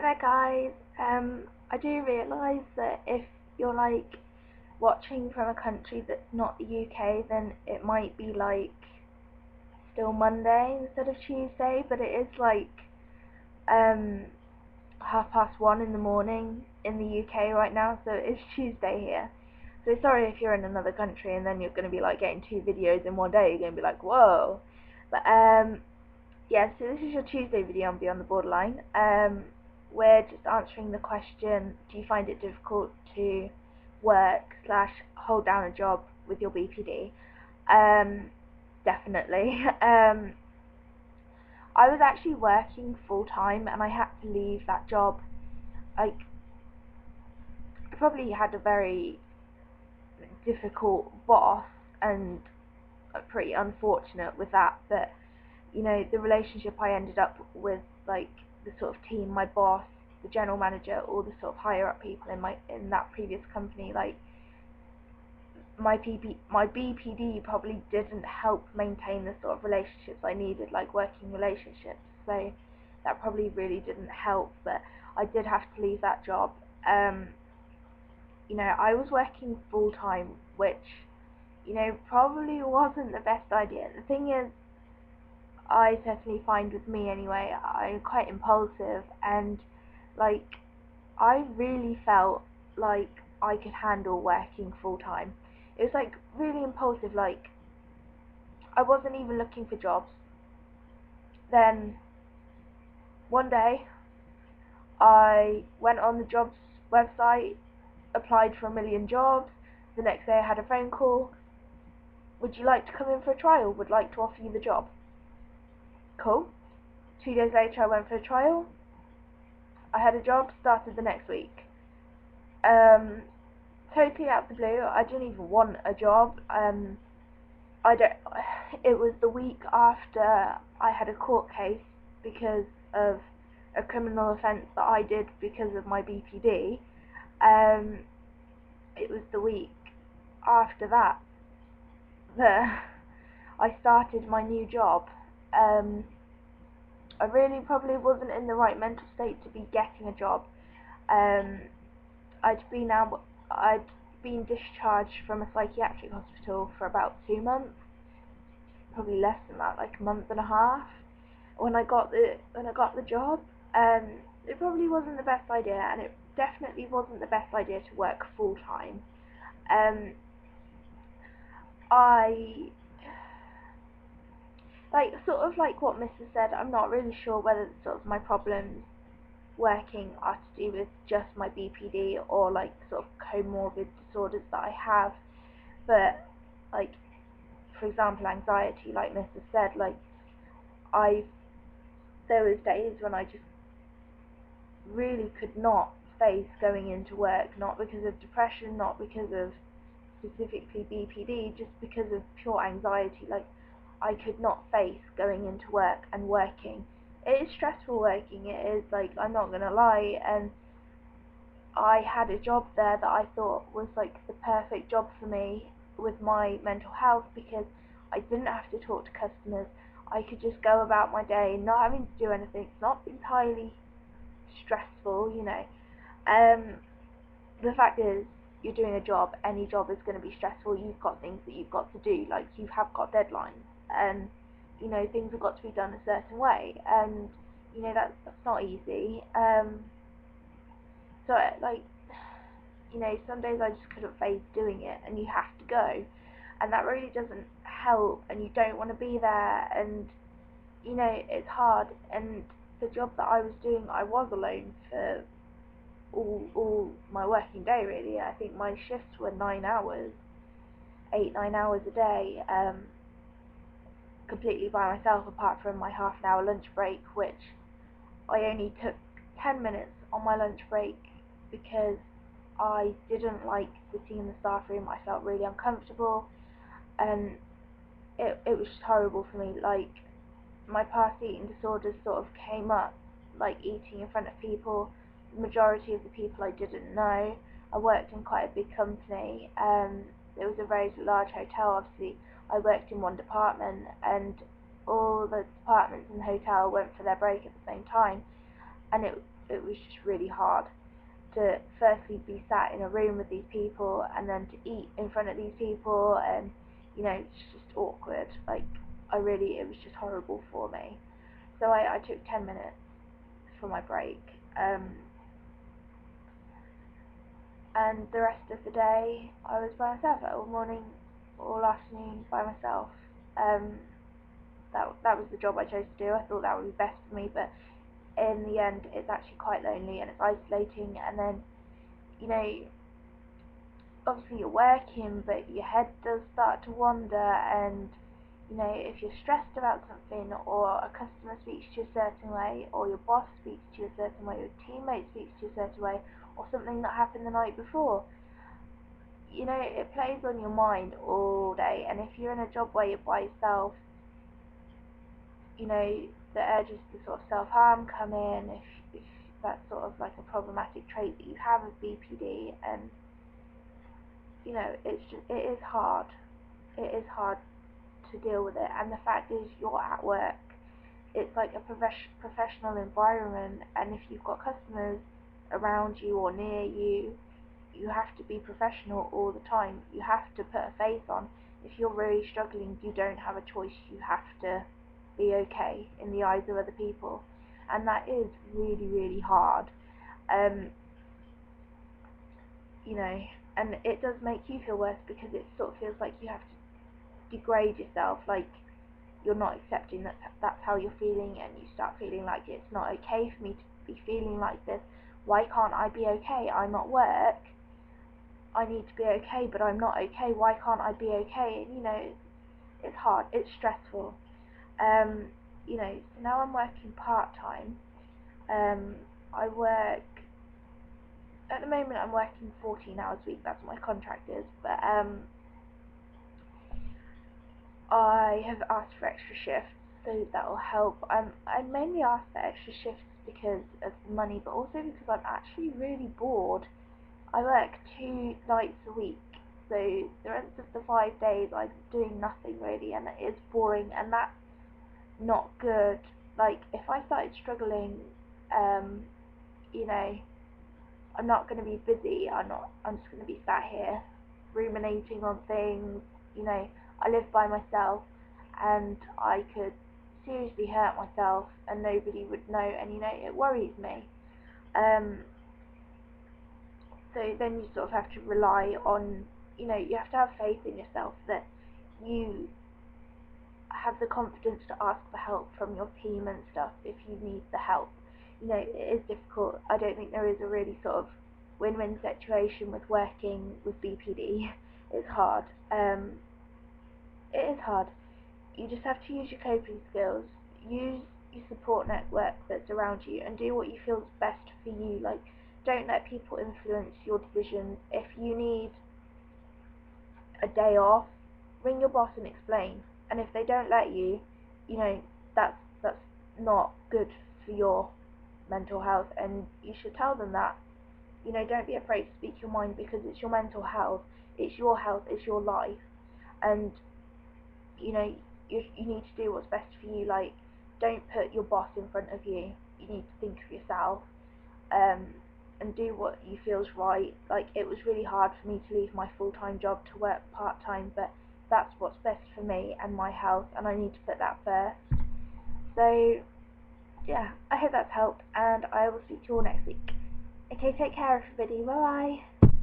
there guys, I do realise that if you're like watching from a country that's not the UK, then it might be like still Monday instead of Tuesday, but it is like um 1:30 in the morning in the UK right now, so it's Tuesday here. So sorry if you're in another country and then you're going to be like getting 2 videos in one day, you're going to be like, whoa. But yeah, so this is your Tuesday video on Beyond the Borderline. We're just answering the question, do you find it difficult to work slash hold down a job with your BPD? Definitely. I was actually working full time and I had to leave that job. Like, I probably had a very difficult boss and pretty unfortunate with that, but you know, the relationship I ended up with, like the sort of team, my boss, the general manager, all the sort of higher up people in that previous company, like my BPD probably didn't help maintain the sort of relationships I needed, like working relationships. So that probably really didn't help, but I did have to leave that job. You know, I was working full time, which, you know, probably wasn't the best idea. The thing is, I certainly find with me anyway, I'm quite impulsive, and like I really felt like I could handle working full time. It was like really impulsive, like I wasn't even looking for jobs. Then one day I went on the jobs website, applied for a million jobs. The next day I had a phone call. Would you like to come in for a trial? Would like to offer you the job. Cool. 2 days later I went for a trial. I had a job, started the next week. Totally out of the blue. I didn't even want a job. I don't. It was the week after I had a court case because of a criminal offence that I did because of my BPD. It was the week after that I started my new job. I really probably wasn't in the right mental state to be getting a job. Um, I'd been discharged from a psychiatric hospital for about 2 months, probably less than that, like a month and a half. When I got the job, it probably wasn't the best idea, and it definitely wasn't the best idea to work full time. I like sort of like what Mrs. said. I'm not really sure whether sort of my problems working are to do with just my BPD or like sort of comorbid disorders that I have, but like for example anxiety, like Mrs. said, like there was days when I just really could not face going into work, not because of depression, not because of specifically BPD, just because of pure anxiety. Like I could not face going into work and working. It is stressful working, it is, like, I'm not gonna lie, and I had a job there that I thought was like the perfect job for me with my mental health, because I didn't have to talk to customers. I could just go about my day not having to do anything. It's not entirely stressful, you know. The fact is, you're doing a job, any job is going to be stressful. You've got things that you've got to do, like you have got deadlines, and you know things have got to be done a certain way, and you know that's not easy. So like, you know, some days I just couldn't face doing it, and you have to go, and that really doesn't help, and you don't want to be there, and you know it's hard. And the job that I was doing, I was alone for all my working day really. I think my shifts were 9 hours, 8-9 hours a day, completely by myself, apart from my half-an-hour lunch break, which I only took 10 minutes on my lunch break because I didn't like sitting in the staff room. I felt really uncomfortable, and it was just horrible for me. Like, my past eating disorders sort of came up, like eating in front of people. The majority of the people I didn't know. I worked in quite a big company. It was a very large hotel, obviously. I worked in one department, and all the departments in the hotel went for their break at the same time. And it was just really hard to firstly be sat in a room with these people and then to eat in front of these people, and it's just awkward. Like, it was just horrible for me. So I took 10 minutes for my break, and the rest of the day I was by myself, all morning, all afternoon by myself. Um, that was the job I chose to do. I thought that would be best for me, but in the end it's actually quite lonely and it's isolating. And then, you know, obviously you're working, but your head does start to wander, and if you're stressed about something, or a customer speaks to you a certain way, or your boss speaks to you a certain way, or your teammate speaks to you a certain way, or something that happened the night before, it plays on your mind all day. And if you're in a job where you're by yourself, the urges to sort of self-harm come in, if that's sort of like a problematic trait that you have with BPD. And it is hard. It is hard to deal with it. And the fact is, you're at work. It's like a professional environment, and if you've got customers around you or near you, you have to be professional all the time. You have to put a face on. If you're really struggling, you don't have a choice. You have to be okay in the eyes of other people, and that is really, really hard. And it does make you feel worse, because it sort of feels like you have to degrade yourself, like you're not accepting that that's how you're feeling, and you start feeling like it's not okay for me to be feeling like this. Why can't I be okay? I'm at work. I need to be okay, but I'm not okay. Why can't I be okay? And it's hard. It's stressful. So now I'm working part-time. I work, at the moment I'm working 14 hours a week, that's what my contract is, but I have asked for extra shifts, so that will help. I mainly asked for extra shifts because of the money, but also because I'm actually really bored. I work 2 nights a week, so the rest of the 5 days I'm doing nothing really, and it is boring, and that's not good. Like, if I started struggling, I'm not going to be busy. I'm just going to be sat here ruminating on things. I live by myself, and I could seriously hurt myself and nobody would know, and it worries me. So then you sort of have to rely on, you have to have faith in yourself that you have the confidence to ask for help from your team and stuff if you need the help. It is difficult. I don't think there is a really sort of win-win situation with working with BPD. It's hard. It is hard. You just have to use your coping skills, use your support network that's around you, and do what you feel is best for you. Like, don't let people influence your decisions. If you need a day off, ring your boss and explain. And if they don't let you, that's not good for your mental health, and you should tell them that. Don't be afraid to speak your mind, because it's your mental health, it's your health, it's your life, and you need to do what's best for you. Like, don't put your boss in front of you. You need to think of yourself, and do what you feel is right. Like, it was really hard for me to leave my full-time job to work part-time, but that's what's best for me and my health, and I need to put that first. So yeah, I hope that's helped, and I will speak to you all next week. Okay, take care everybody, bye bye.